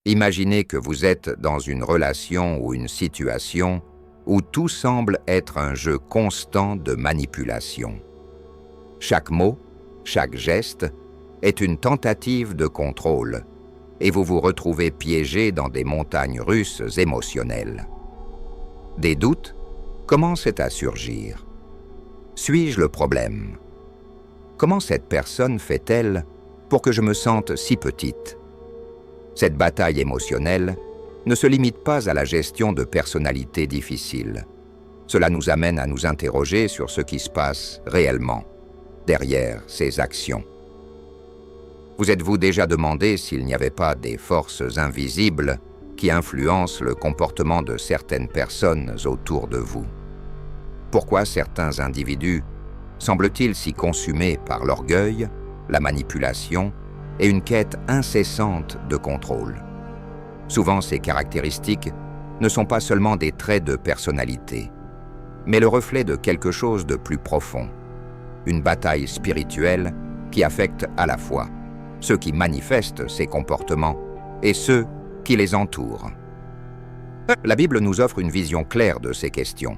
Imaginez que vous êtes dans une relation ou une situation où tout semble être un jeu constant de manipulation. Chaque mot, chaque geste est une tentative de contrôle et vous vous retrouvez piégé dans des montagnes russes émotionnelles. Des doutes commencent à surgir. Suis-je le problème? Comment cette personne fait-elle pour que je me sente si petite? Cette bataille émotionnelle ne se limite pas à la gestion de personnalités difficiles. Cela nous amène à nous interroger sur ce qui se passe réellement derrière ces actions. Vous êtes-vous déjà demandé s'il n'y avait pas des forces invisibles qui influencent le comportement de certaines personnes autour de vous? Pourquoi certains individus semblent-ils si consumés par l'orgueil, la manipulation et une quête incessante de contrôle? Souvent, ces caractéristiques ne sont pas seulement des traits de personnalité, mais le reflet de quelque chose de plus profond, une bataille spirituelle qui affecte à la fois ceux qui manifestent ces comportements et ceux qui les entourent. La Bible nous offre une vision claire de ces questions.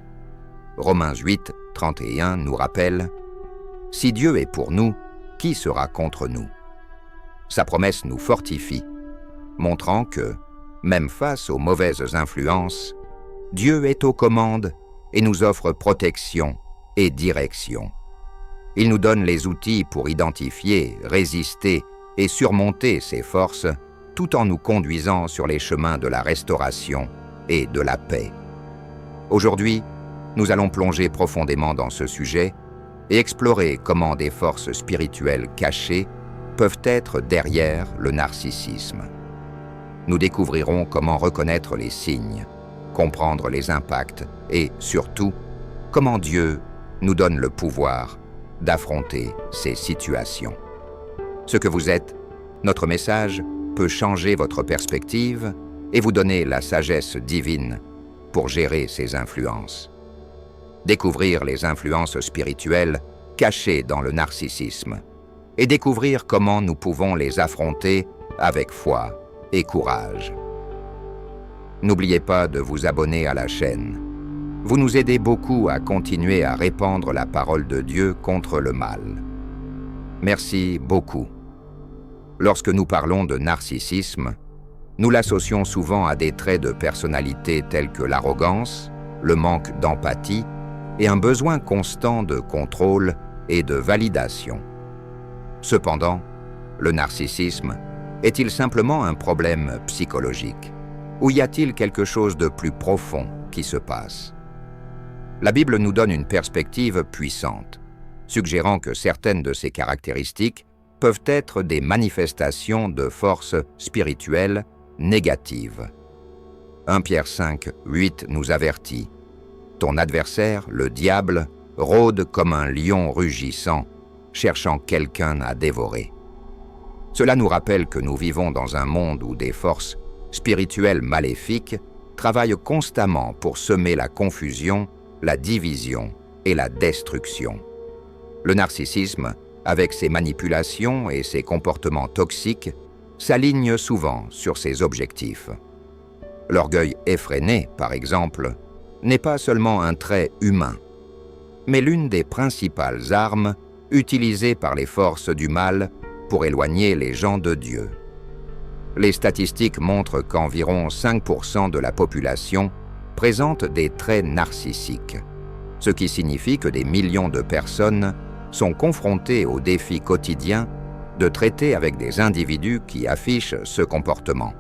Romains 8, 31 nous rappelle « Si Dieu est pour nous, qui sera contre nous ?» Sa promesse nous fortifie, montrant que, même face aux mauvaises influences, Dieu est aux commandes et nous offre protection et direction. Il nous donne les outils pour identifier, résister et surmonter ces forces, tout en nous conduisant sur les chemins de la restauration et de la paix. Aujourd'hui, nous allons plonger profondément dans ce sujet et explorer comment des forces spirituelles cachées peuvent être derrière le narcissisme. Nous découvrirons comment reconnaître les signes, comprendre les impacts et, surtout, comment Dieu nous donne le pouvoir d'affronter ces situations. Ce que vous êtes, notre message peut changer votre perspective et vous donner la sagesse divine pour gérer ces influences. Découvrir les influences spirituelles cachées dans le narcissisme et découvrir comment nous pouvons les affronter avec foi et courage. N'oubliez pas de vous abonner à la chaîne. Vous nous aidez beaucoup à continuer à répandre la parole de Dieu contre le mal. Merci beaucoup. Lorsque nous parlons de narcissisme, nous l'associons souvent à des traits de personnalité tels que l'arrogance, le manque d'empathie et un besoin constant de contrôle et de validation. Cependant, le narcissisme est-il simplement un problème psychologique? Ou y a-t-il quelque chose de plus profond qui se passe? La Bible nous donne une perspective puissante, suggérant que certaines de ces caractéristiques peuvent être des manifestations de forces spirituelles négatives. 1 Pierre 5, 8 nous avertit « Ton adversaire, le diable, rôde comme un lion rugissant, cherchant quelqu'un à dévorer. » Cela nous rappelle que nous vivons dans un monde où des forces spirituelles maléfiques travaillent constamment pour semer la confusion, la division et la destruction. Le narcissisme, avec ses manipulations et ses comportements toxiques, s'aligne souvent sur ses objectifs. L'orgueil effréné, par exemple, n'est pas seulement un trait humain, mais l'une des principales armes utilisées par les forces du mal pour éloigner les gens de Dieu. Les statistiques montrent qu'environ 5% de la population présente des traits narcissiques, ce qui signifie que des millions de personnes sont confrontées au défi quotidien de traiter avec des individus qui affichent ce comportement.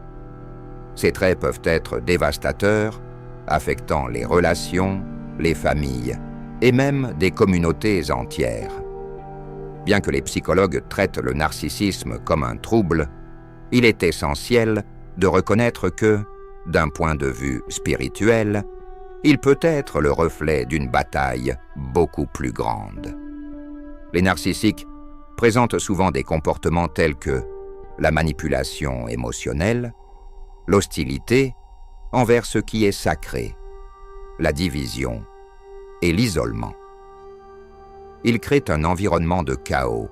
Ces traits peuvent être dévastateurs, affectant les relations, les familles et même des communautés entières. Bien que les psychologues traitent le narcissisme comme un trouble, il est essentiel de reconnaître que, d'un point de vue spirituel, il peut être le reflet d'une bataille beaucoup plus grande. Les narcissiques présentent souvent des comportements tels que la manipulation émotionnelle, l'hostilité envers ce qui est sacré, la division et l'isolement. Ils créent un environnement de chaos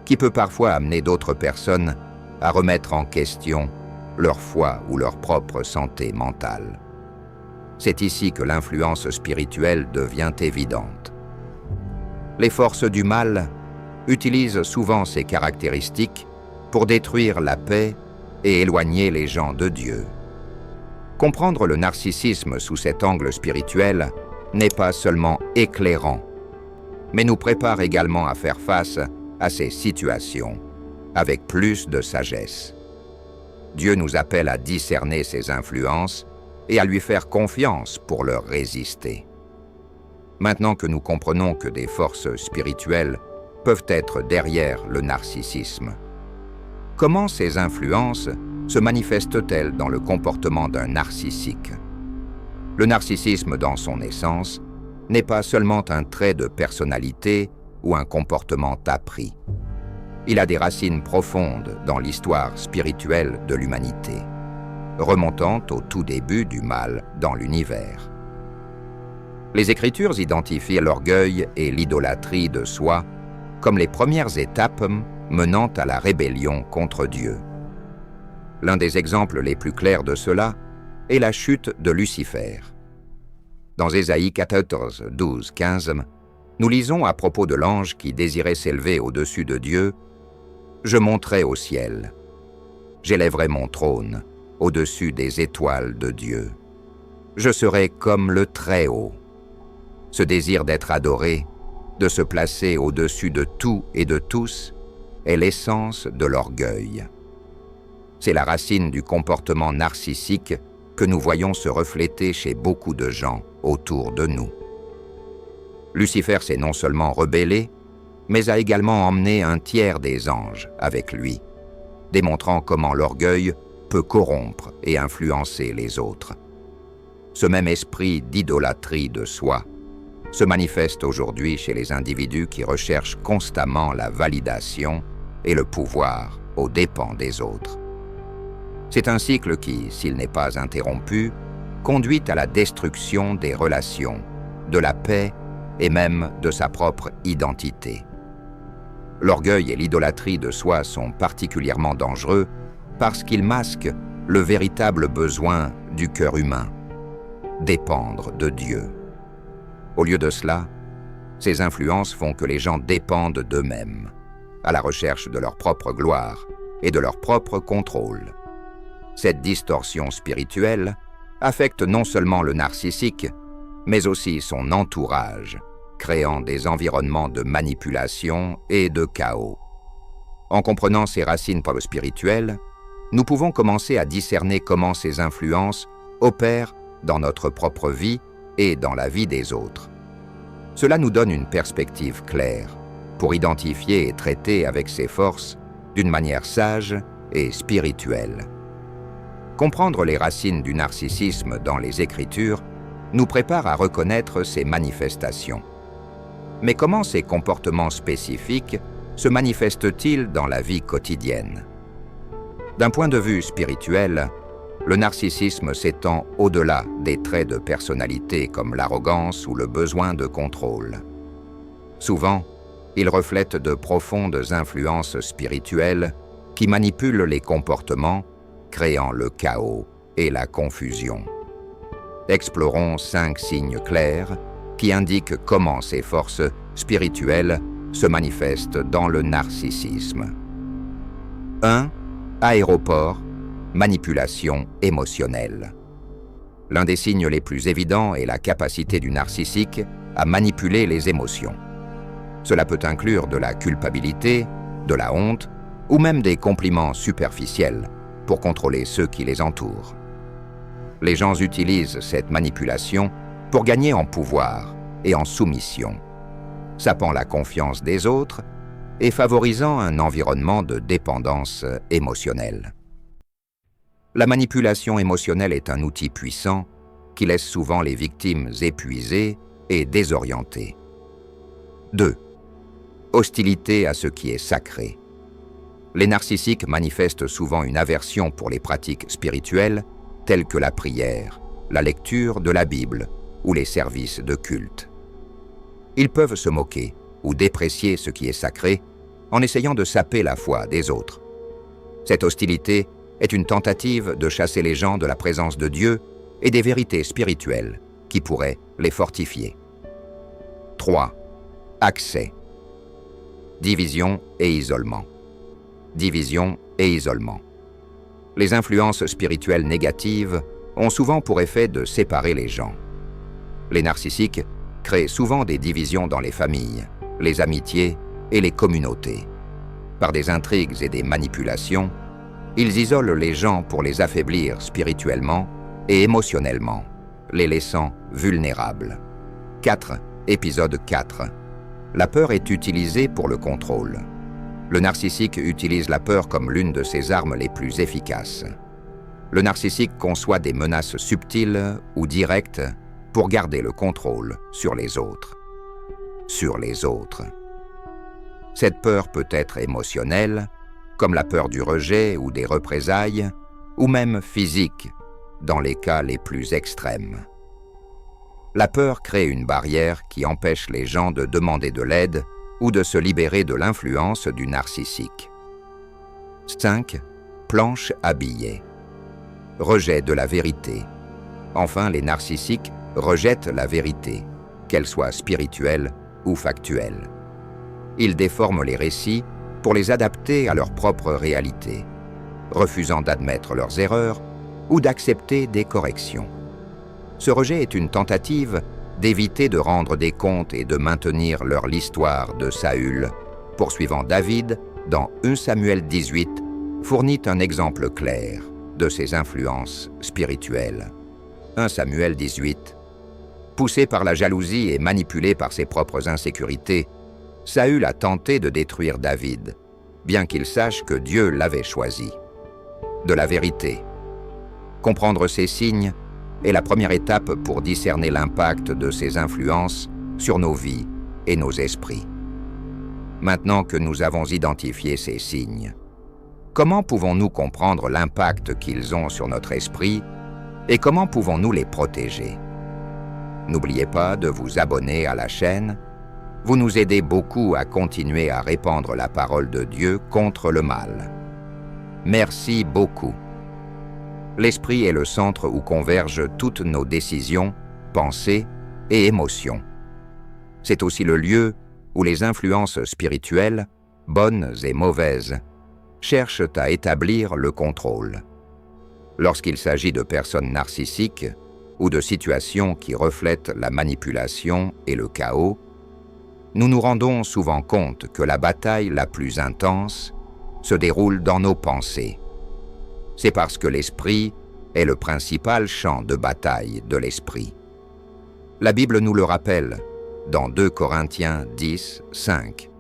qui peut parfois amener d'autres personnes à remettre en question leur foi ou leur propre santé mentale. C'est ici que l'influence spirituelle devient évidente. Les forces du mal utilisent souvent ces caractéristiques pour détruire la paix et éloigner les gens de Dieu. Comprendre le narcissisme sous cet angle spirituel n'est pas seulement éclairant, mais nous prépare également à faire face à ces situations avec plus de sagesse. Dieu nous appelle à discerner ces influences et à lui faire confiance pour leur résister. Maintenant que nous comprenons que des forces spirituelles peuvent être derrière le narcissisme, comment ces influences se manifestent-elles dans le comportement d'un narcissique? Le narcissisme, dans son essence, n'est pas seulement un trait de personnalité ou un comportement appris. Il a des racines profondes dans l'histoire spirituelle de l'humanité, remontant au tout début du mal dans l'univers. Les Écritures identifient l'orgueil et l'idolâtrie de soi comme les premières étapes menant à la rébellion contre Dieu. L'un des exemples les plus clairs de cela est la chute de Lucifer. Dans Ésaïe 14, 12, 15, nous lisons à propos de l'ange qui désirait s'élever au-dessus de Dieu: « Je monterai au ciel, j'élèverai mon trône au-dessus des étoiles de Dieu. Je serai comme le Très-Haut. » Ce désir d'être adoré, de se placer au-dessus de tout et de tous, est l'essence de l'orgueil. C'est la racine du comportement narcissique que nous voyons se refléter chez beaucoup de gens autour de nous. Lucifer s'est non seulement rebellé, mais a également emmené un tiers des anges avec lui, démontrant comment l'orgueil peut corrompre et influencer les autres. Ce même esprit d'idolâtrie de soi se manifeste aujourd'hui chez les individus qui recherchent constamment la validation et le pouvoir aux dépens des autres. C'est un cycle qui, s'il n'est pas interrompu, conduit à la destruction des relations, de la paix et même de sa propre identité. L'orgueil et l'idolâtrie de soi sont particulièrement dangereux parce qu'ils masquent le véritable besoin du cœur humain: dépendre de Dieu. Au lieu de cela, ces influences font que les gens dépendent d'eux-mêmes, à la recherche de leur propre gloire et de leur propre contrôle. Cette distorsion spirituelle affecte non seulement le narcissique, mais aussi son entourage, créant des environnements de manipulation et de chaos. En comprenant ces racines spirituelles, nous pouvons commencer à discerner comment ces influences opèrent dans notre propre vie et dans la vie des autres. Cela nous donne une perspective claire pour identifier et traiter avec ces forces d'une manière sage et spirituelle. Comprendre les racines du narcissisme dans les Écritures nous prépare à reconnaître ces manifestations. Mais comment ces comportements spécifiques se manifestent-ils dans la vie quotidienne? D'un point de vue spirituel, le narcissisme s'étend au-delà des traits de personnalité comme l'arrogance ou le besoin de contrôle. Souvent, il reflète de profondes influences spirituelles qui manipulent les comportements, créant le chaos et la confusion. Explorons 5 signes clairs qui indiquent comment ces forces spirituelles se manifestent dans le narcissisme. 1. Aéroport, manipulation émotionnelle. L'un des signes les plus évidents est la capacité du narcissique à manipuler les émotions. Cela peut inclure de la culpabilité, de la honte ou même des compliments superficiels pour contrôler ceux qui les entourent. Les gens utilisent cette manipulation pour gagner en pouvoir et en soumission, sapant la confiance des autres et favorisant un environnement de dépendance émotionnelle. La manipulation émotionnelle est un outil puissant qui laisse souvent les victimes épuisées et désorientées. 2. Hostilité à ce qui est sacré. Les narcissiques manifestent souvent une aversion pour les pratiques spirituelles telles que la prière, la lecture de la Bible ou les services de culte. Ils peuvent se moquer ou déprécier ce qui est sacré en essayant de saper la foi des autres. Cette hostilité est une tentative de chasser les gens de la présence de Dieu et des vérités spirituelles qui pourraient les fortifier. 3. Accès. Division et isolement. Division et isolement. Les influences spirituelles négatives ont souvent pour effet de séparer les gens. Les narcissiques créent souvent des divisions dans les familles, les amitiés et les communautés. Par des intrigues et des manipulations, ils isolent les gens pour les affaiblir spirituellement et émotionnellement, les laissant vulnérables. 4. Épisode 4. La peur est utilisée pour le contrôle. Le narcissique utilise la peur comme l'une de ses armes les plus efficaces. Le narcissique conçoit des menaces subtiles ou directes pour garder le contrôle sur les autres. Sur les autres. Cette peur peut être émotionnelle, comme la peur du rejet ou des représailles, ou même physique, dans les cas les plus extrêmes. La peur crée une barrière qui empêche les gens de demander de l'aide ou de se libérer de l'influence du narcissique. 5. Planche à billets. Rejet de la vérité. Enfin, les narcissiques rejettent la vérité, qu'elle soit spirituelle ou factuelle. Ils déforment les récits pour les adapter à leur propre réalité, refusant d'admettre leurs erreurs ou d'accepter des corrections. Ce rejet est une tentative d'éviter de rendre des comptes et de maintenir l'histoire de Saül, poursuivant David dans 1 Samuel 18, fournit un exemple clair de ses influences spirituelles. 1 Samuel 18. Poussé par la jalousie et manipulé par ses propres insécurités, Saül a tenté de détruire David, bien qu'il sache que Dieu l'avait choisi. De la vérité. Comprendre ces signes est la première étape pour discerner l'impact de ces influences sur nos vies et nos esprits. Maintenant que nous avons identifié ces signes, comment pouvons-nous comprendre l'impact qu'ils ont sur notre esprit et comment pouvons-nous les protéger? N'oubliez pas de vous abonner à la chaîne. Vous nous aidez beaucoup à continuer à répandre la parole de Dieu contre le mal. Merci beaucoup. L'esprit est le centre où convergent toutes nos décisions, pensées et émotions. C'est aussi le lieu où les influences spirituelles, bonnes et mauvaises, cherchent à établir le contrôle. Lorsqu'il s'agit de personnes narcissiques ou de situations qui reflètent la manipulation et le chaos, nous nous rendons souvent compte que la bataille la plus intense se déroule dans nos pensées. C'est parce que l'esprit est le principal champ de bataille de l'esprit. La Bible nous le rappelle dans 2 Corinthiens 10, 5.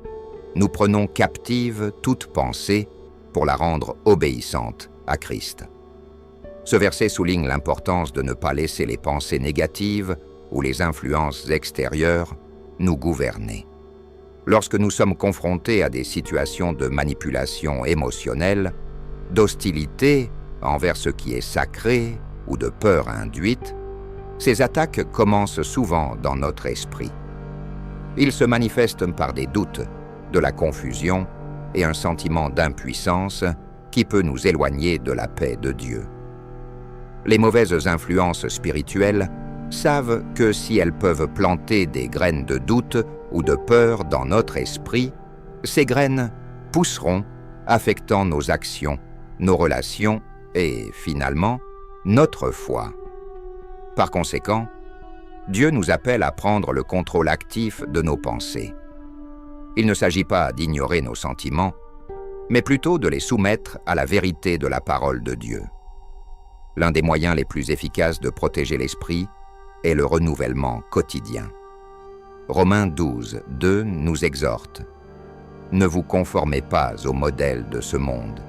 Nous prenons captive toute pensée pour la rendre obéissante à Christ. Ce verset souligne l'importance de ne pas laisser les pensées négatives ou les influences extérieures nous gouverner. Lorsque nous sommes confrontés à des situations de manipulation émotionnelle, d'hostilité envers ce qui est sacré ou de peur induite, ces attaques commencent souvent dans notre esprit. Ils se manifestent par des doutes, de la confusion et un sentiment d'impuissance qui peut nous éloigner de la paix de Dieu. Les mauvaises influences spirituelles savent que si elles peuvent planter des graines de doute ou de peur dans notre esprit, ces graines pousseront, affectant nos actions, nos relations et, finalement, notre foi. Par conséquent, Dieu nous appelle à prendre le contrôle actif de nos pensées. Il ne s'agit pas d'ignorer nos sentiments, mais plutôt de les soumettre à la vérité de la parole de Dieu. L'un des moyens les plus efficaces de protéger l'esprit est le renouvellement quotidien. Romains 12, 2 nous exhorte « Ne vous conformez pas au modèle de ce monde,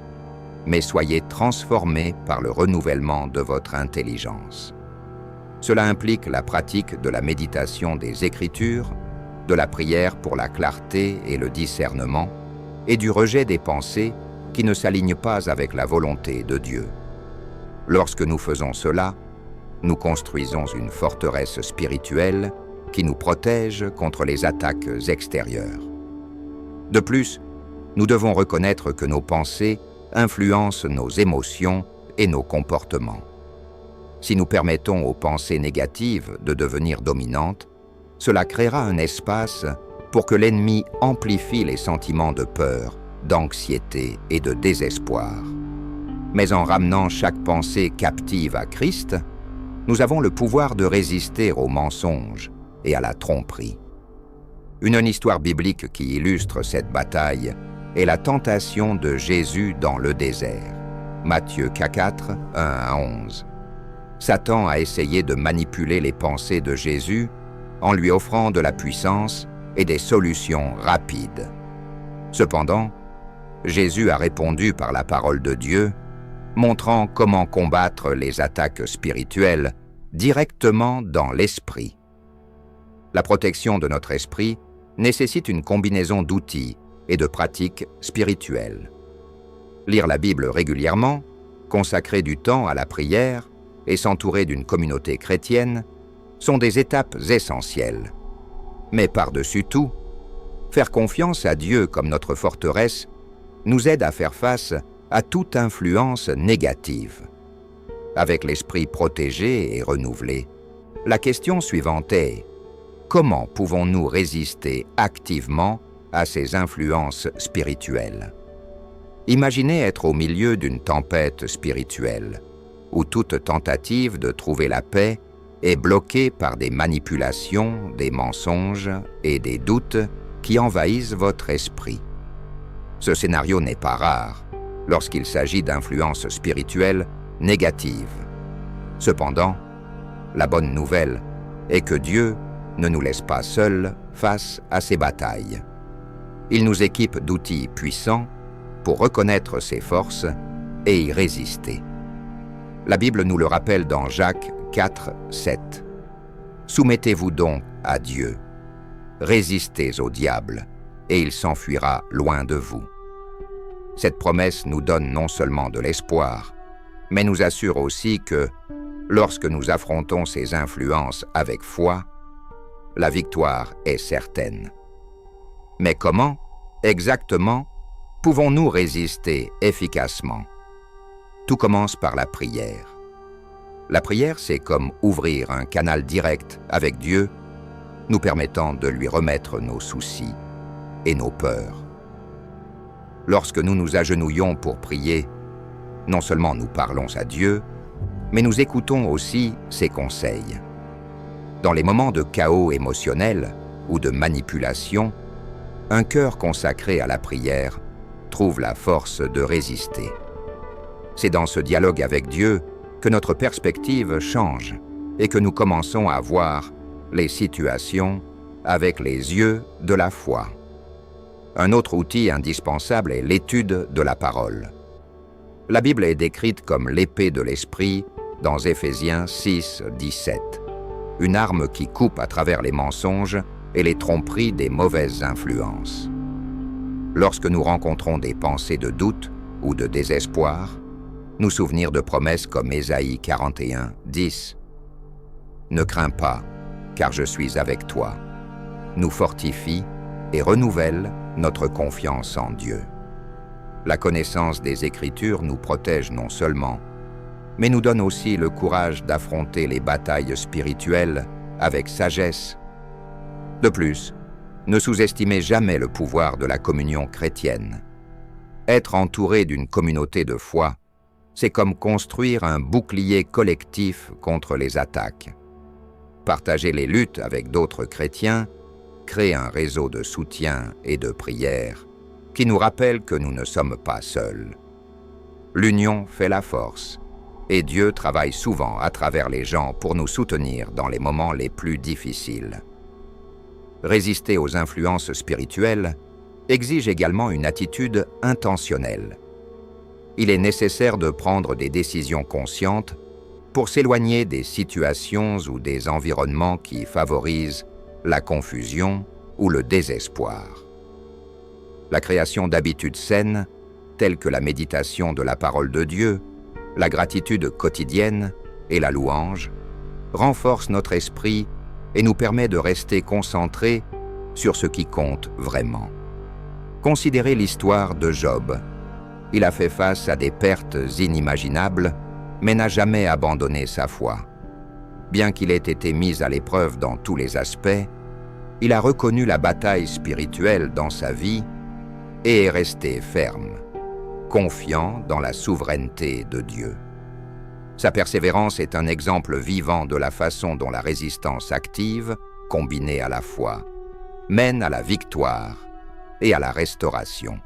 mais soyez transformés par le renouvellement de votre intelligence. » Cela implique la pratique de la méditation des Écritures, de la prière pour la clarté et le discernement, et du rejet des pensées qui ne s'alignent pas avec la volonté de Dieu. Lorsque nous faisons cela, nous construisons une forteresse spirituelle qui nous protège contre les attaques extérieures. De plus, nous devons reconnaître que nos pensées influencent nos émotions et nos comportements. Si nous permettons aux pensées négatives de devenir dominantes, cela créera un espace pour que l'ennemi amplifie les sentiments de peur, d'anxiété et de désespoir. Mais en ramenant chaque pensée captive à Christ, nous avons le pouvoir de résister aux mensonges et à la tromperie. Une histoire biblique qui illustre cette bataille est la tentation de Jésus dans le désert. Matthieu 4, 1 à 11. Satan a essayé de manipuler les pensées de Jésus en lui offrant de la puissance et des solutions rapides. Cependant, Jésus a répondu par la parole de Dieu, montrant comment combattre les attaques spirituelles directement dans l'esprit. La protection de notre esprit nécessite une combinaison d'outils et de pratiques spirituelles. Lire la Bible régulièrement, consacrer du temps à la prière et s'entourer d'une communauté chrétienne sont des étapes essentielles. Mais par-dessus tout, faire confiance à Dieu comme notre forteresse nous aide à faire face à toute influence négative. Avec l'esprit protégé et renouvelé, la question suivante est: comment pouvons-nous résister activement à ces influences spirituelles? Imaginez être au milieu d'une tempête spirituelle, où toute tentative de trouver la paix est bloquée par des manipulations, des mensonges et des doutes qui envahissent votre esprit. Ce scénario n'est pas rare lorsqu'il s'agit d'influences spirituelles négatives. Cependant, la bonne nouvelle est que Dieu ne nous laisse pas seuls face à ces batailles. Il nous équipe d'outils puissants pour reconnaître ses forces et y résister. La Bible nous le rappelle dans Jacques 4, 7. « Soumettez-vous donc à Dieu, résistez au diable, et il s'enfuira loin de vous. » Cette promesse nous donne non seulement de l'espoir, mais nous assure aussi que, lorsque nous affrontons ces influences avec foi, la victoire est certaine. Mais comment, exactement, pouvons-nous résister efficacement? Tout commence par la prière. La prière, c'est comme ouvrir un canal direct avec Dieu, nous permettant de lui remettre nos soucis et nos peurs. Lorsque nous nous agenouillons pour prier, non seulement nous parlons à Dieu, mais nous écoutons aussi ses conseils. Dans les moments de chaos émotionnel ou de manipulation, un cœur consacré à la prière trouve la force de résister. C'est dans ce dialogue avec Dieu que notre perspective change et que nous commençons à voir les situations avec les yeux de la foi. Un autre outil indispensable est l'étude de la parole. La Bible est décrite comme l'épée de l'esprit dans Éphésiens 6, 17, une arme qui coupe à travers les mensonges et les tromperies des mauvaises influences. Lorsque nous rencontrons des pensées de doute ou de désespoir, nous souvenir de promesses comme Ésaïe 41, 10. « Ne crains pas, car je suis avec toi », nous fortifie et renouvelle notre confiance en Dieu. La connaissance des Écritures nous protège non seulement, mais nous donne aussi le courage d'affronter les batailles spirituelles avec sagesse. De plus, ne sous-estimez jamais le pouvoir de la communion chrétienne. Être entouré d'une communauté de foi, c'est comme construire un bouclier collectif contre les attaques. Partager les luttes avec d'autres chrétiens crée un réseau de soutien et de prière qui nous rappelle que nous ne sommes pas seuls. L'union fait la force, et Dieu travaille souvent à travers les gens pour nous soutenir dans les moments les plus difficiles. Résister aux influences spirituelles exige également une attitude intentionnelle. Il est nécessaire de prendre des décisions conscientes pour s'éloigner des situations ou des environnements qui favorisent la confusion ou le désespoir. La création d'habitudes saines, telles que la méditation de la parole de Dieu, la gratitude quotidienne et la louange, renforce notre esprit et nous permet de rester concentrés sur ce qui compte vraiment. Considérez l'histoire de Job. Il a fait face à des pertes inimaginables, mais n'a jamais abandonné sa foi. Bien qu'il ait été mis à l'épreuve dans tous les aspects, il a reconnu la bataille spirituelle dans sa vie et est resté ferme, confiant dans la souveraineté de Dieu. Sa persévérance est un exemple vivant de la façon dont la résistance active, combinée à la foi, mène à la victoire et à la restauration.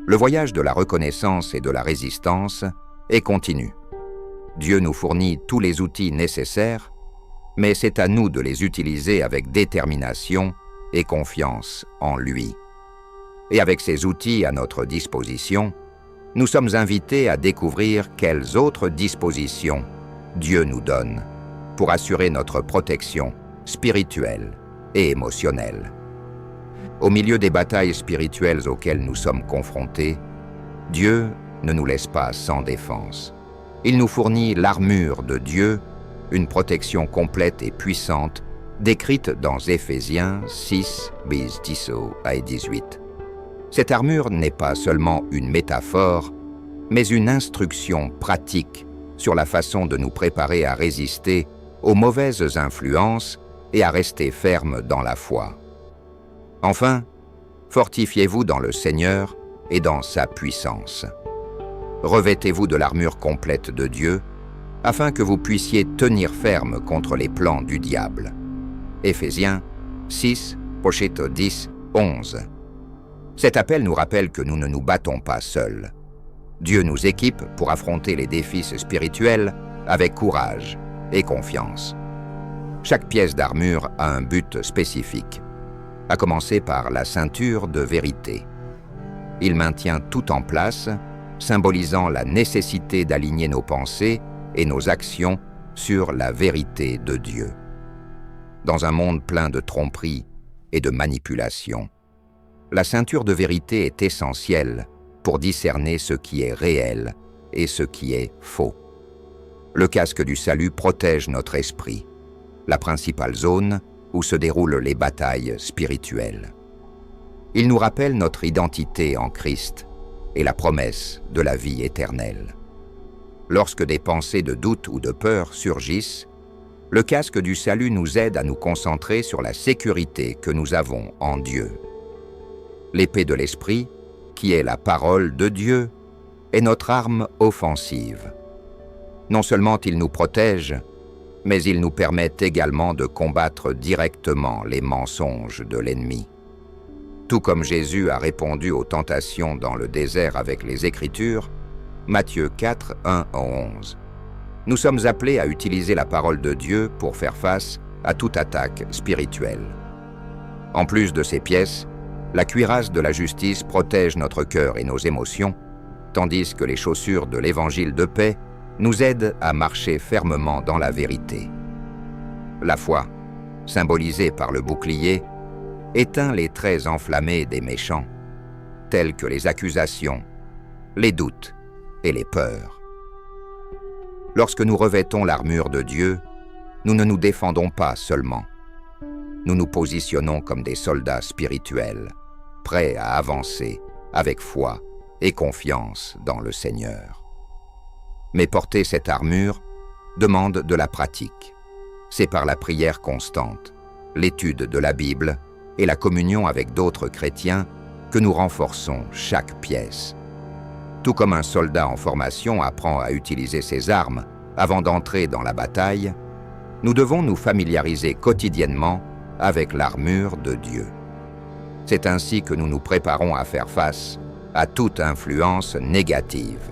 Le voyage de la reconnaissance et de la résistance est continu. Dieu nous fournit tous les outils nécessaires, mais c'est à nous de les utiliser avec détermination et confiance en lui. Et avec ces outils à notre disposition, nous sommes invités à découvrir quelles autres dispositions Dieu nous donne pour assurer notre protection spirituelle et émotionnelle. Au milieu des batailles spirituelles auxquelles nous sommes confrontés, Dieu ne nous laisse pas sans défense. Il nous fournit l'armure de Dieu, une protection complète et puissante, décrite dans Éphésiens 6, 10-18. Cette armure n'est pas seulement une métaphore, mais une instruction pratique sur la façon de nous préparer à résister aux mauvaises influences et à rester fermes dans la foi. Enfin, fortifiez-vous dans le Seigneur et dans sa puissance. Revêtez-vous de l'armure complète de Dieu, afin que vous puissiez tenir ferme contre les plans du diable. Éphésiens 6, 10, 11. Cet appel nous rappelle que nous ne nous battons pas seuls. Dieu nous équipe pour affronter les défis spirituels avec courage et confiance. Chaque pièce d'armure a un but spécifique, à commencer par la ceinture de vérité. Il maintient tout en place, symbolisant la nécessité d'aligner nos pensées et nos actions sur la vérité de Dieu. Dans un monde plein de tromperies et de manipulations, la ceinture de vérité est essentielle pour discerner ce qui est réel et ce qui est faux. Le casque du salut protège notre esprit, la principale zone où se déroulent les batailles spirituelles. Il nous rappelle notre identité en Christ et la promesse de la vie éternelle. Lorsque des pensées de doute ou de peur surgissent, le casque du salut nous aide à nous concentrer sur la sécurité que nous avons en Dieu. L'épée de l'Esprit, qui est la parole de Dieu, est notre arme offensive. Non seulement il nous protège, mais il nous permet également de combattre directement les mensonges de l'ennemi. Tout comme Jésus a répondu aux tentations dans le désert avec les Écritures, Matthieu 4, 1-11. Nous sommes appelés à utiliser la parole de Dieu pour faire face à toute attaque spirituelle. En plus de ces pièces, la cuirasse de la justice protège notre cœur et nos émotions, tandis que les chaussures de l'évangile de paix nous aident à marcher fermement dans la vérité. La foi, symbolisée par le bouclier, éteint les traits enflammés des méchants, tels que les accusations, les doutes et les peurs. Lorsque nous revêtons l'armure de Dieu, nous ne nous défendons pas seulement. Nous nous positionnons comme des soldats spirituels, prêts à avancer avec foi et confiance dans le Seigneur. Mais porter cette armure demande de la pratique. C'est par la prière constante, l'étude de la Bible et la communion avec d'autres chrétiens que nous renforçons chaque pièce. Tout comme un soldat en formation apprend à utiliser ses armes avant d'entrer dans la bataille, nous devons nous familiariser quotidiennement avec l'armure de Dieu. C'est ainsi que nous nous préparons à faire face à toute influence négative,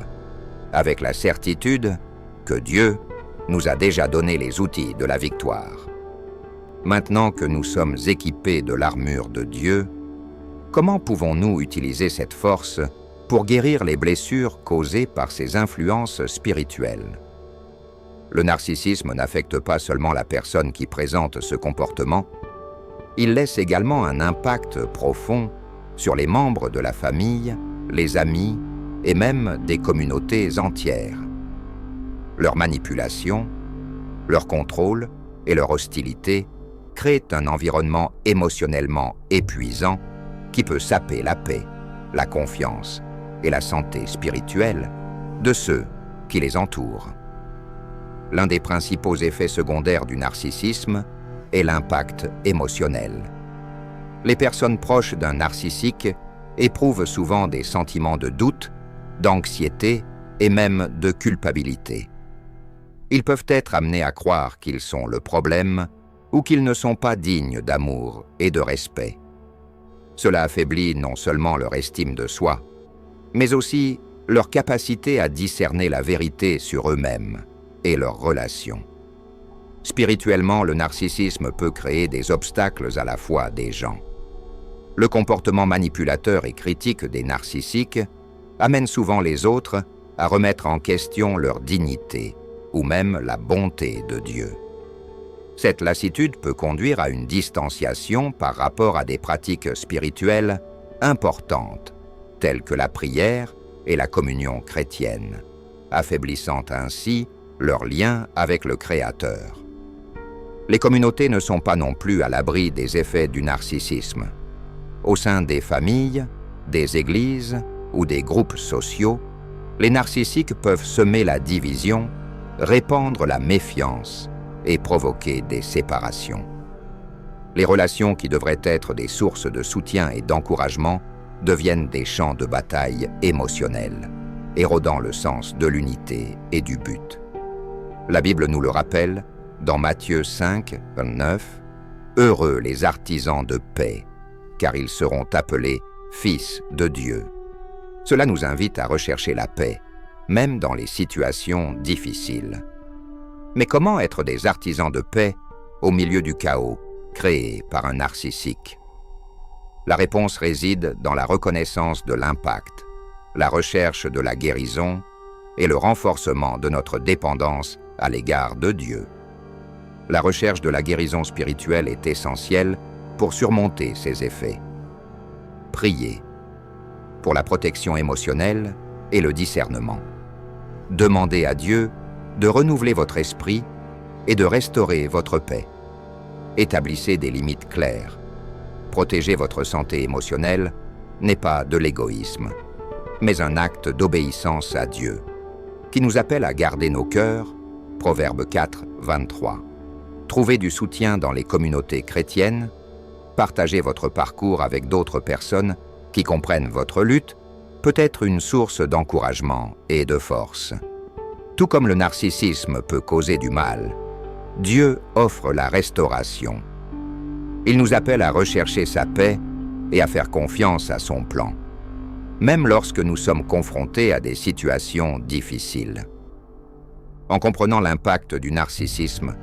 avec la certitude que Dieu nous a déjà donné les outils de la victoire. Maintenant que nous sommes équipés de l'armure de Dieu, comment pouvons-nous utiliser cette force pour guérir les blessures causées par ces influences spirituelles? Le narcissisme n'affecte pas seulement la personne qui présente ce comportement, il laisse également un impact profond sur les membres de la famille, les amis et même des communautés entières. Leur manipulation, leur contrôle et leur hostilité créent un environnement émotionnellement épuisant qui peut saper la paix, la confiance et la santé spirituelle de ceux qui les entourent. L'un des principaux effets secondaires du narcissisme est l'impact émotionnel. Les personnes proches d'un narcissique éprouvent souvent des sentiments de doute, d'anxiété et même de culpabilité. Ils peuvent être amenés à croire qu'ils sont le problème ou qu'ils ne sont pas dignes d'amour et de respect. Cela affaiblit non seulement leur estime de soi, mais aussi leur capacité à discerner la vérité sur eux-mêmes et leurs relations. Spirituellement, le narcissisme peut créer des obstacles à la foi des gens. Le comportement manipulateur et critique des narcissiques amène souvent les autres à remettre en question leur dignité ou même la bonté de Dieu. Cette lassitude peut conduire à une distanciation par rapport à des pratiques spirituelles importantes, telles que la prière et la communion chrétienne, affaiblissant ainsi leur lien avec le Créateur. Les communautés ne sont pas non plus à l'abri des effets du narcissisme. Au sein des familles, des églises ou des groupes sociaux, les narcissiques peuvent semer la division, répandre la méfiance et provoquer des séparations. Les relations qui devraient être des sources de soutien et d'encouragement deviennent des champs de bataille émotionnels, érodant le sens de l'unité et du but. La Bible nous le rappelle dans Matthieu 5, 29, « Heureux les artisans de paix, car ils seront appelés fils de Dieu. » Cela nous invite à rechercher la paix, même dans les situations difficiles. Mais comment être des artisans de paix au milieu du chaos créé par un narcissique? La réponse réside dans la reconnaissance de l'impact, la recherche de la guérison et le renforcement de notre dépendance à l'égard de Dieu. La recherche de la guérison spirituelle est essentielle pour surmonter ces effets. Priez pour la protection émotionnelle et le discernement. Demandez à Dieu de renouveler votre esprit et de restaurer votre paix. Établissez des limites claires. Protéger votre santé émotionnelle n'est pas de l'égoïsme, mais un acte d'obéissance à Dieu, qui nous appelle à garder nos cœurs, Proverbe 4, 23. Trouvez du soutien dans les communautés chrétiennes, partagez votre parcours avec d'autres personnes qui comprennent votre lutte, peut être une source d'encouragement et de force. Tout comme le narcissisme peut causer du mal, Dieu offre la restauration. Il nous appelle à rechercher sa paix et à faire confiance à son plan, même lorsque nous sommes confrontés à des situations difficiles. En comprenant l'impact du narcissisme,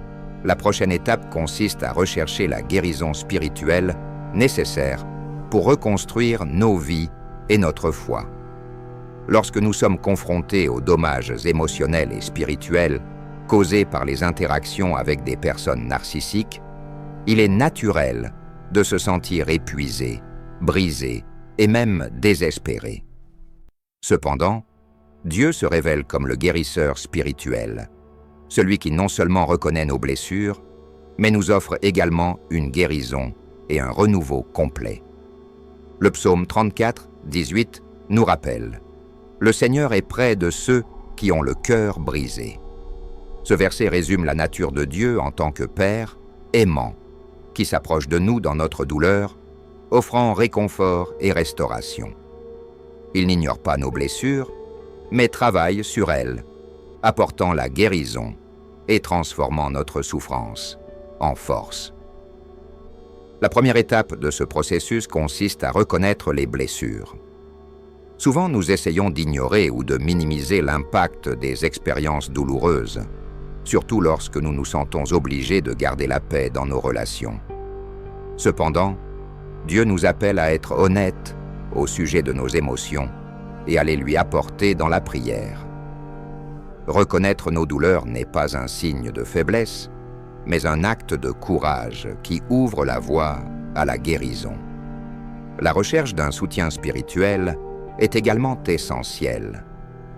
la prochaine étape consiste à rechercher la guérison spirituelle nécessaire pour reconstruire nos vies et notre foi. Lorsque nous sommes confrontés aux dommages émotionnels et spirituels causés par les interactions avec des personnes narcissiques, il est naturel de se sentir épuisé, brisé et même désespéré. Cependant, Dieu se révèle comme le guérisseur spirituel, celui qui non seulement reconnaît nos blessures, mais nous offre également une guérison et un renouveau complet. Le psaume 34, 18 nous rappelle « Le Seigneur est près de ceux qui ont le cœur brisé ». Ce verset résume la nature de Dieu en tant que Père aimant, qui s'approche de nous dans notre douleur, offrant réconfort et restauration. Il n'ignore pas nos blessures, mais travaille sur elles, apportant la guérison et transformant notre souffrance en force. La première étape de ce processus consiste à reconnaître les blessures. Souvent, nous essayons d'ignorer ou de minimiser l'impact des expériences douloureuses, surtout lorsque nous nous sentons obligés de garder la paix dans nos relations. Cependant, Dieu nous appelle à être honnêtes au sujet de nos émotions et à les lui apporter dans la prière. Reconnaître nos douleurs n'est pas un signe de faiblesse, mais un acte de courage qui ouvre la voie à la guérison. La recherche d'un soutien spirituel est également essentielle.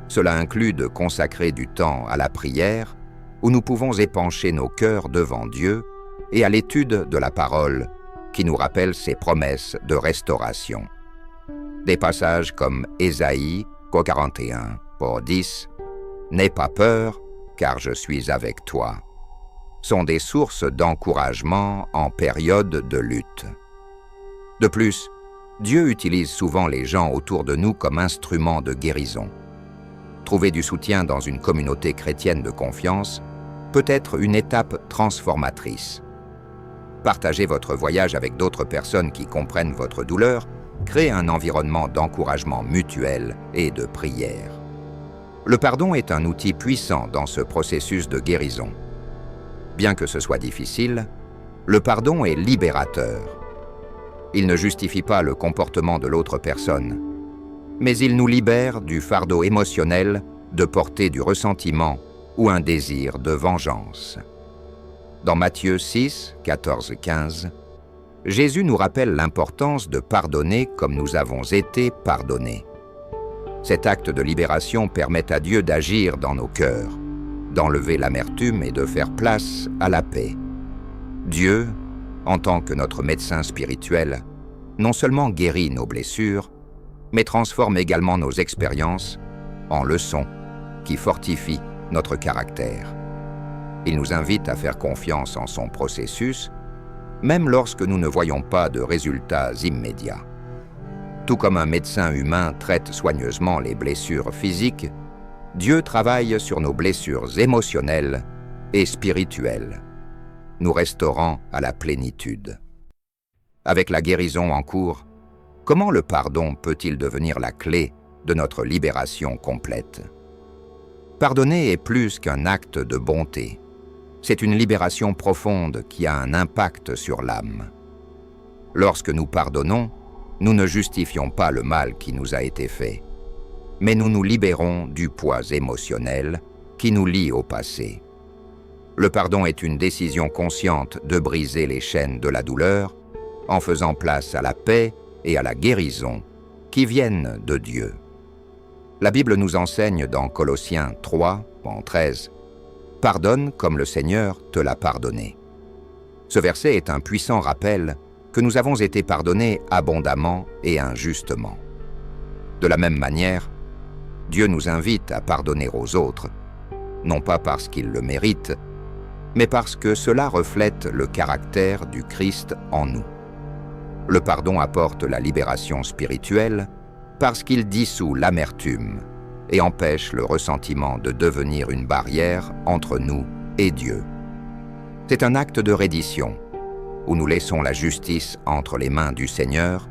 Cela inclut de consacrer du temps à la prière, où nous pouvons épancher nos cœurs devant Dieu, et à l'étude de la parole, qui nous rappelle ses promesses de restauration. Des passages comme Ésaïe Qu'au 41, pour 10, n'aie pas peur, car je suis avec toi, sont des sources d'encouragement en période de lutte. De plus, Dieu utilise souvent les gens autour de nous comme instruments de guérison. Trouver du soutien dans une communauté chrétienne de confiance peut être une étape transformatrice. Partager votre voyage avec d'autres personnes qui comprennent votre douleur crée un environnement d'encouragement mutuel et de prière. Le pardon est un outil puissant dans ce processus de guérison. Bien que ce soit difficile, le pardon est libérateur. Il ne justifie pas le comportement de l'autre personne, mais il nous libère du fardeau émotionnel de porter du ressentiment ou un désir de vengeance. Dans Matthieu 6, 14, 15, Jésus nous rappelle l'importance de pardonner comme nous avons été pardonnés. Cet acte de libération permet à Dieu d'agir dans nos cœurs, d'enlever l'amertume et de faire place à la paix. Dieu, en tant que notre médecin spirituel, non seulement guérit nos blessures, mais transforme également nos expériences en leçons qui fortifient notre caractère. Il nous invite à faire confiance en son processus, même lorsque nous ne voyons pas de résultats immédiats. Tout comme un médecin humain traite soigneusement les blessures physiques, Dieu travaille sur nos blessures émotionnelles et spirituelles, nous restaurant à la plénitude. Avec la guérison en cours, comment le pardon peut-il devenir la clé de notre libération complète? Pardonner est plus qu'un acte de bonté. C'est une libération profonde qui a un impact sur l'âme. Lorsque nous pardonnons, nous ne justifions pas le mal qui nous a été fait, mais nous nous libérons du poids émotionnel qui nous lie au passé. Le pardon est une décision consciente de briser les chaînes de la douleur en faisant place à la paix et à la guérison qui viennent de Dieu. La Bible nous enseigne dans Colossiens 3, 13, « Pardonne comme le Seigneur te l'a pardonné ». Ce verset est un puissant rappel que nous avons été pardonnés abondamment et injustement. De la même manière, Dieu nous invite à pardonner aux autres, non pas parce qu'ils le méritent, mais parce que cela reflète le caractère du Christ en nous. Le pardon apporte la libération spirituelle parce qu'il dissout l'amertume et empêche le ressentiment de devenir une barrière entre nous et Dieu. C'est un acte de reddition, où nous laissons la justice entre les mains du Seigneur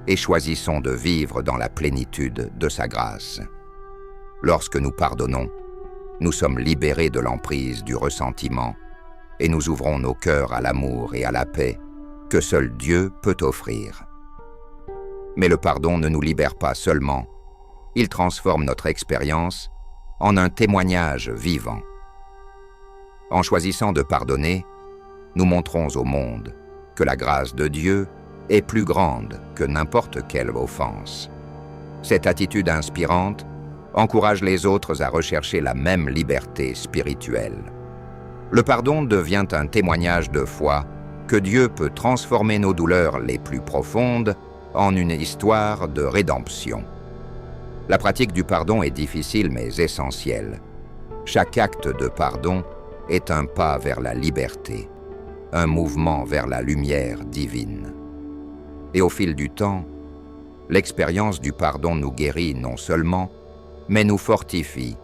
et choisissons de vivre dans la plénitude de sa grâce. Lorsque nous pardonnons, nous sommes libérés de l'emprise du ressentiment et nous ouvrons nos cœurs à l'amour et à la paix que seul Dieu peut offrir. Mais le pardon ne nous libère pas seulement, il transforme notre expérience en un témoignage vivant. En choisissant de pardonner, nous montrons au monde que la grâce de Dieu est plus grande que n'importe quelle offense. Cette attitude inspirante encourage les autres à rechercher la même liberté spirituelle. Le pardon devient un témoignage de foi que Dieu peut transformer nos douleurs les plus profondes en une histoire de rédemption. La pratique du pardon est difficile mais essentielle. Chaque acte de pardon est un pas vers la liberté, un mouvement vers la lumière divine. Et au fil du temps, l'expérience du pardon nous guérit non seulement, mais nous fortifie,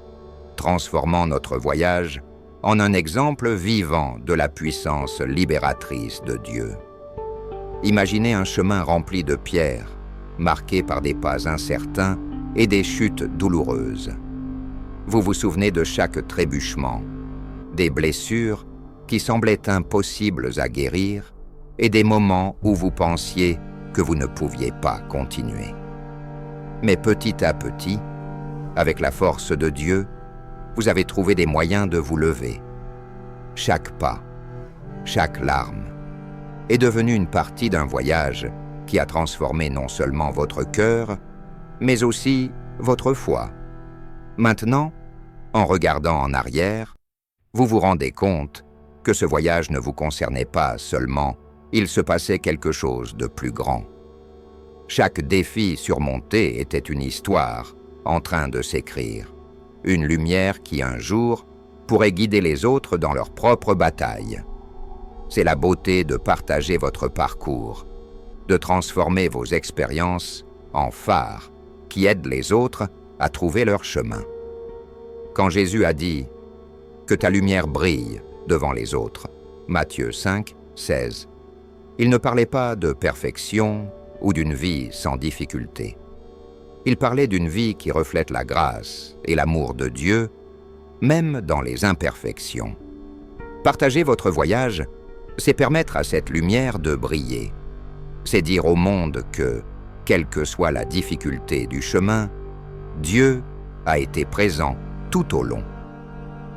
transformant notre voyage en un exemple vivant de la puissance libératrice de Dieu. Imaginez un chemin rempli de pierres, marqué par des pas incertains et des chutes douloureuses. Vous vous souvenez de chaque trébuchement, des blessures qui semblaient impossibles à guérir et des moments où vous pensiez que vous ne pouviez pas continuer. Mais petit à petit, avec la force de Dieu, vous avez trouvé des moyens de vous lever. Chaque pas, chaque larme est devenu une partie d'un voyage qui a transformé non seulement votre cœur, mais aussi votre foi. Maintenant, en regardant en arrière, vous vous rendez compte que ce voyage ne vous concernait pas seulement, il se passait quelque chose de plus grand. Chaque défi surmonté était une histoire en train de s'écrire. Une lumière qui, un jour, pourrait guider les autres dans leur propre bataille. C'est la beauté de partager votre parcours, de transformer vos expériences en phares qui aident les autres à trouver leur chemin. Quand Jésus a dit « Que ta lumière brille devant les autres », Matthieu 5, 16, il ne parlait pas de perfection ou d'une vie sans difficulté. Il parlait d'une vie qui reflète la grâce et l'amour de Dieu, même dans les imperfections. Partager votre voyage, c'est permettre à cette lumière de briller. C'est dire au monde que, quelle que soit la difficulté du chemin, Dieu a été présent tout au long.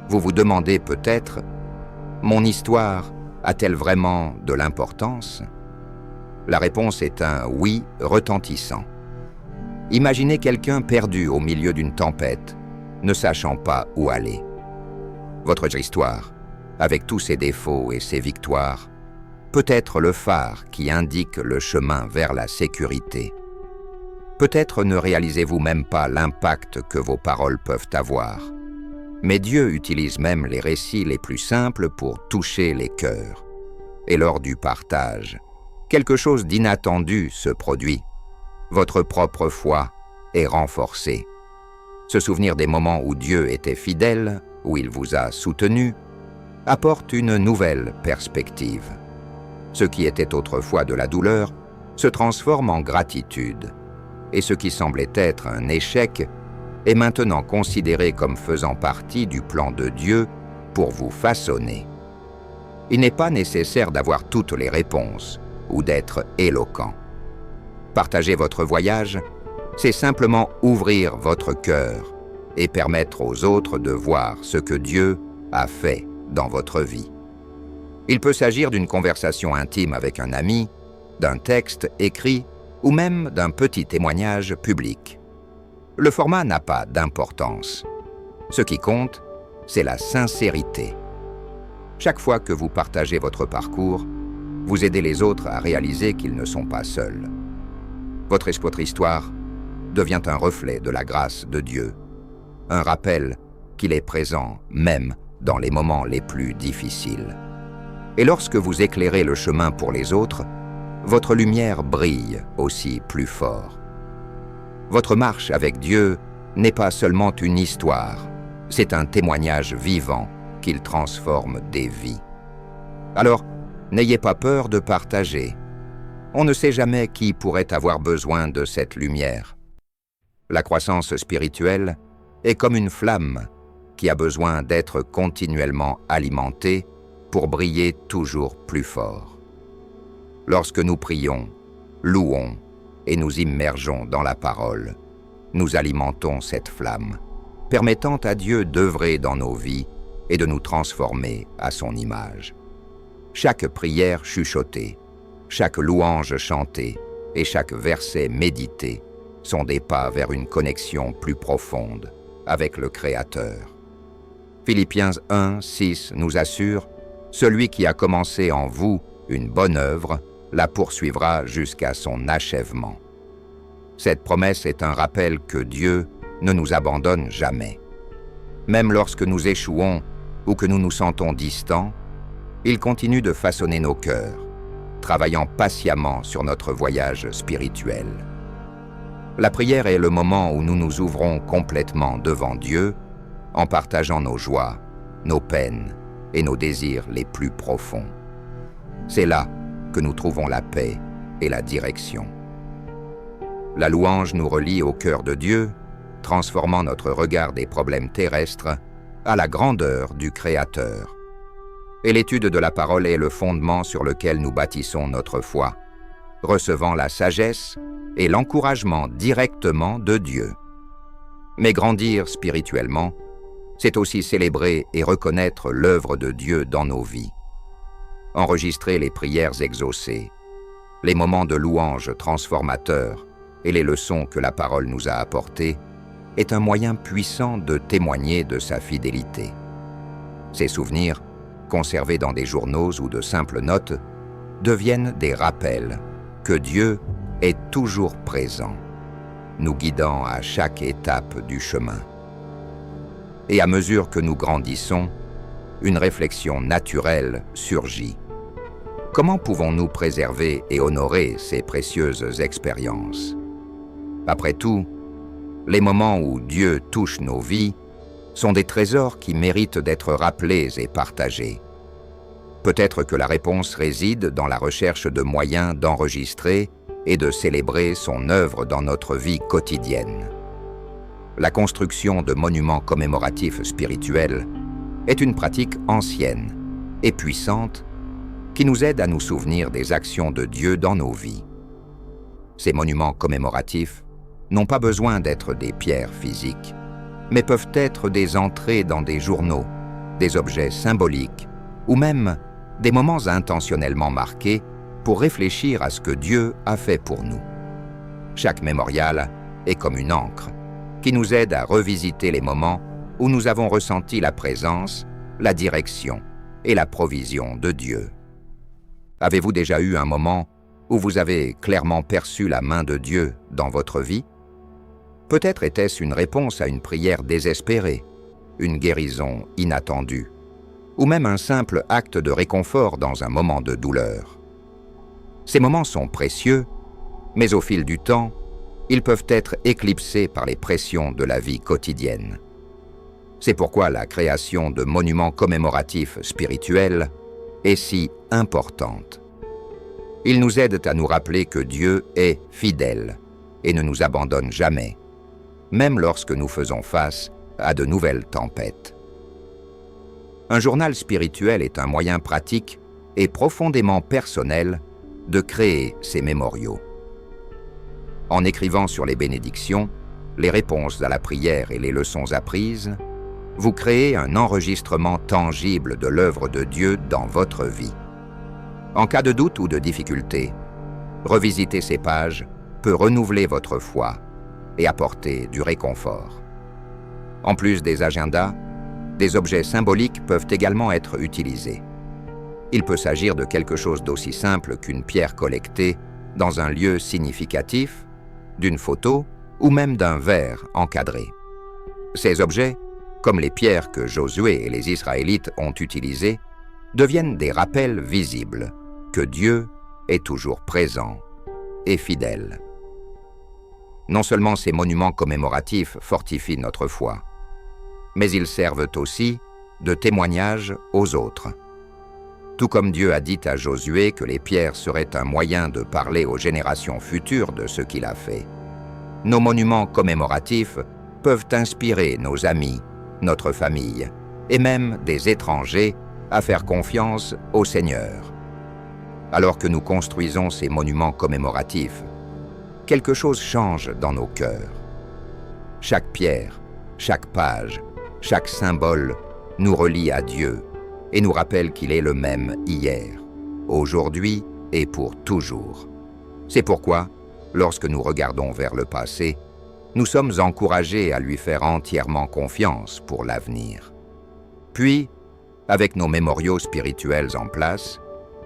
Vous vous demandez peut-être, mon histoire a-t-elle vraiment de l'importance ? La réponse est un oui retentissant. Imaginez quelqu'un perdu au milieu d'une tempête, ne sachant pas où aller. Votre histoire, avec tous ses défauts et ses victoires, peut être le phare qui indique le chemin vers la sécurité. Peut-être ne réalisez-vous même pas l'impact que vos paroles peuvent avoir. Mais Dieu utilise même les récits les plus simples pour toucher les cœurs. Et lors du partage, quelque chose d'inattendu se produit. Votre propre foi est renforcée. Ce souvenir des moments où Dieu était fidèle, où il vous a soutenu, apporte une nouvelle perspective. Ce qui était autrefois de la douleur se transforme en gratitude, et ce qui semblait être un échec est maintenant considéré comme faisant partie du plan de Dieu pour vous façonner. Il n'est pas nécessaire d'avoir toutes les réponses ou d'être éloquent. Partager votre voyage, c'est simplement ouvrir votre cœur et permettre aux autres de voir ce que Dieu a fait dans votre vie. Il peut s'agir d'une conversation intime avec un ami, d'un texte écrit ou même d'un petit témoignage public. Le format n'a pas d'importance. Ce qui compte, c'est la sincérité. Chaque fois que vous partagez votre parcours, vous aidez les autres à réaliser qu'ils ne sont pas seuls. Votre histoire devient un reflet de la grâce de Dieu, un rappel qu'il est présent même dans les moments les plus difficiles. Et lorsque vous éclairez le chemin pour les autres, votre lumière brille aussi plus fort. Votre marche avec Dieu n'est pas seulement une histoire, c'est un témoignage vivant qu'il transforme des vies. Alors, n'ayez pas peur de partager. On ne sait jamais qui pourrait avoir besoin de cette lumière. La croissance spirituelle est comme une flamme qui a besoin d'être continuellement alimentée pour briller toujours plus fort. Lorsque nous prions, louons et nous immergeons dans la parole, nous alimentons cette flamme, permettant à Dieu d'œuvrer dans nos vies et de nous transformer à son image. Chaque prière chuchotée, chaque louange chantée et chaque verset médité sont des pas vers une connexion plus profonde avec le Créateur. Philippiens 1, 6 nous assure « Celui qui a commencé en vous une bonne œuvre la poursuivra jusqu'à son achèvement. » Cette promesse est un rappel que Dieu ne nous abandonne jamais. Même lorsque nous échouons ou que nous nous sentons distants, il continue de façonner nos cœurs, travaillant patiemment sur notre voyage spirituel. La prière est le moment où nous nous ouvrons complètement devant Dieu, en partageant nos joies, nos peines et nos désirs les plus profonds. C'est là que nous trouvons la paix et la direction. La louange nous relie au cœur de Dieu, transformant notre regard des problèmes terrestres à la grandeur du Créateur. Et l'étude de la parole est le fondement sur lequel nous bâtissons notre foi, recevant la sagesse et l'encouragement directement de Dieu. Mais grandir spirituellement, c'est aussi célébrer et reconnaître l'œuvre de Dieu dans nos vies. Enregistrer les prières exaucées, les moments de louange transformateurs et les leçons que la parole nous a apportées est un moyen puissant de témoigner de sa fidélité. Ces souvenirs, conservés dans des journaux ou de simples notes, deviennent des rappels que Dieu est toujours présent. nous guidant à chaque étape du chemin. Et à mesure que nous grandissons, une réflexion naturelle surgit. Comment pouvons-nous préserver et honorer ces précieuses expériences? Après tout, les moments où Dieu touche nos vies sont des trésors qui méritent d'être rappelés et partagés. Peut-être que la réponse réside dans la recherche de moyens d'enregistrer et de célébrer son œuvre dans notre vie quotidienne. La construction de monuments commémoratifs spirituels est une pratique ancienne et puissante qui nous aide à nous souvenir des actions de Dieu dans nos vies. Ces monuments commémoratifs n'ont pas besoin d'être des pierres physiques, mais peuvent être des entrées dans des journaux, des objets symboliques ou même des moments intentionnellement marqués pour réfléchir à ce que Dieu a fait pour nous. Chaque mémorial est comme une encre qui nous aide à revisiter les moments où nous avons ressenti la présence, la direction et la provision de Dieu. Avez-vous déjà eu un moment où vous avez clairement perçu la main de Dieu dans votre vie? Peut-être était-ce une réponse à une prière désespérée, une guérison inattendue, ou même un simple acte de réconfort dans un moment de douleur. Ces moments sont précieux, mais au fil du temps, ils peuvent être éclipsés par les pressions de la vie quotidienne. C'est pourquoi la création de monuments commémoratifs spirituels est si importante. Ils nous aident à nous rappeler que Dieu est fidèle et ne nous abandonne jamais, même lorsque nous faisons face à de nouvelles tempêtes. Un journal spirituel est un moyen pratique et profondément personnel de créer ces mémoriaux. En écrivant sur les bénédictions, les réponses à la prière et les leçons apprises, vous créez un enregistrement tangible de l'œuvre de Dieu dans votre vie. En cas de doute ou de difficulté, revisiter ces pages peut renouveler votre foi et apporter du réconfort. En plus des agendas, des objets symboliques peuvent également être utilisés. Il peut s'agir de quelque chose d'aussi simple qu'une pierre collectée dans un lieu significatif, d'une photo ou même d'un verre encadré. Ces objets, comme les pierres que Josué et les Israélites ont utilisées, deviennent des rappels visibles que Dieu est toujours présent et fidèle. Non seulement ces monuments commémoratifs fortifient notre foi, mais ils servent aussi de témoignage aux autres. Tout comme Dieu a dit à Josué que les pierres seraient un moyen de parler aux générations futures de ce qu'il a fait, nos monuments commémoratifs peuvent inspirer nos amis, notre famille, et même des étrangers à faire confiance au Seigneur. Alors que nous construisons ces monuments commémoratifs, quelque chose change dans nos cœurs. Chaque pierre, chaque page, chaque symbole nous relie à Dieu et nous rappelle qu'il est le même hier, aujourd'hui et pour toujours. C'est pourquoi, lorsque nous regardons vers le passé, nous sommes encouragés à lui faire entièrement confiance pour l'avenir. Puis, avec nos mémoriaux spirituels en place,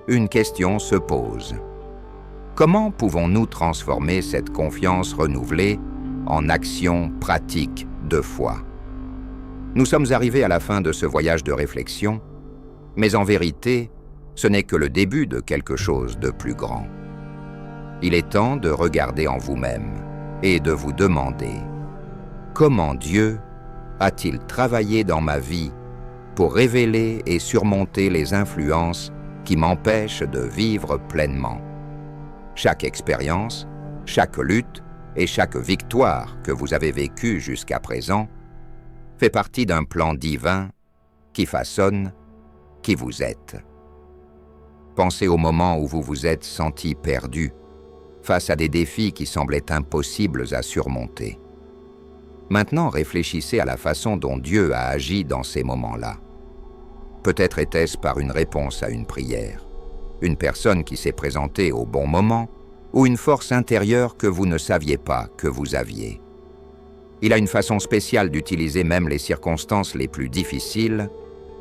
une question se pose. Comment pouvons-nous transformer cette confiance renouvelée en action pratique de foi? Nous sommes arrivés à la fin de ce voyage de réflexion, mais en vérité, ce n'est que le début de quelque chose de plus grand. Il est temps de regarder en vous-même et de vous demander « Comment Dieu a-t-il travaillé dans ma vie pour révéler et surmonter les influences qui m'empêchent de vivre pleinement ?» Chaque expérience, chaque lutte et chaque victoire que vous avez vécue jusqu'à présent fait partie d'un plan divin qui façonne qui vous êtes. Pensez au moment où vous vous êtes senti perdu face à des défis qui semblaient impossibles à surmonter. Maintenant, réfléchissez à la façon dont Dieu a agi dans ces moments-là. Peut-être était-ce par une réponse à une prière, une personne qui s'est présentée au bon moment ou une force intérieure que vous ne saviez pas que vous aviez. Il a une façon spéciale d'utiliser même les circonstances les plus difficiles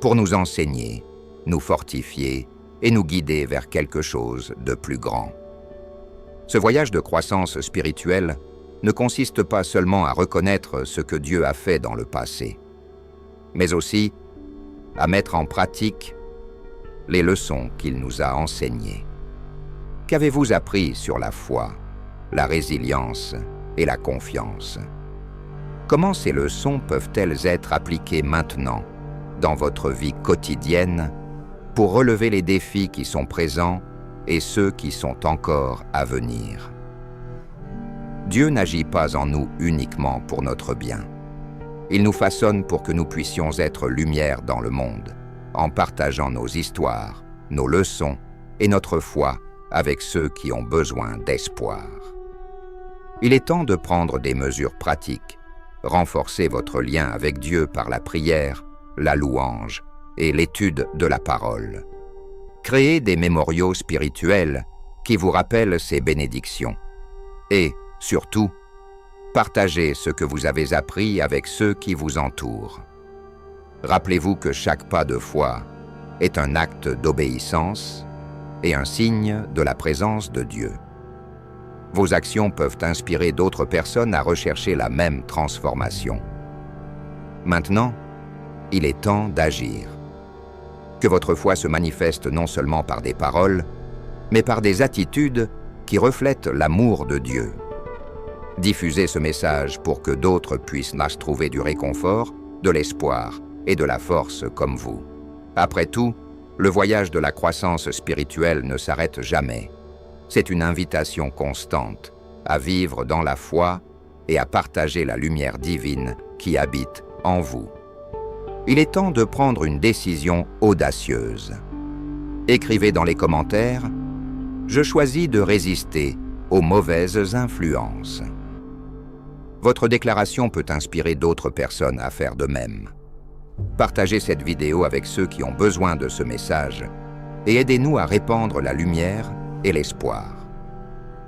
pour nous enseigner, nous fortifier et nous guider vers quelque chose de plus grand. Ce voyage de croissance spirituelle ne consiste pas seulement à reconnaître ce que Dieu a fait dans le passé, mais aussi à mettre en pratique les leçons qu'il nous a enseignées. Qu'avez-vous appris sur la foi, la résilience et la confiance? Comment ces leçons peuvent-elles être appliquées maintenant, dans votre vie quotidienne, pour relever les défis qui sont présents et ceux qui sont encore à venir? Dieu n'agit pas en nous uniquement pour notre bien. Il nous façonne pour que nous puissions être lumière dans le monde, en partageant nos histoires, nos leçons et notre foi avec ceux qui ont besoin d'espoir. Il est temps de prendre des mesures pratiques, renforcer votre lien avec Dieu par la prière, la louange et l'étude de la parole. Créez des mémoriaux spirituels qui vous rappellent ces bénédictions. Et, surtout, partagez ce que vous avez appris avec ceux qui vous entourent. Rappelez-vous que chaque pas de foi est un acte d'obéissance et un signe de la présence de Dieu. Vos actions peuvent inspirer d'autres personnes à rechercher la même transformation. Maintenant, il est temps d'agir. Que votre foi se manifeste non seulement par des paroles, mais par des attitudes qui reflètent l'amour de Dieu. Diffusez ce message pour que d'autres puissent trouver du réconfort, de l'espoir et de la force comme vous. Après tout, le voyage de la croissance spirituelle ne s'arrête jamais. C'est une invitation constante à vivre dans la foi et à partager la lumière divine qui habite en vous. Il est temps de prendre une décision audacieuse. Écrivez dans les commentaires « Je choisis de résister aux mauvaises influences ». Votre déclaration peut inspirer d'autres personnes à faire de même. Partagez cette vidéo avec ceux qui ont besoin de ce message et aidez-nous à répandre la lumière et l'espoir.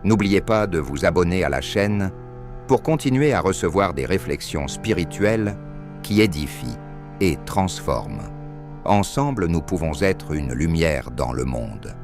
N'oubliez pas de vous abonner à la chaîne pour continuer à recevoir des réflexions spirituelles qui édifient et transforment. Ensemble, nous pouvons être une lumière dans le monde.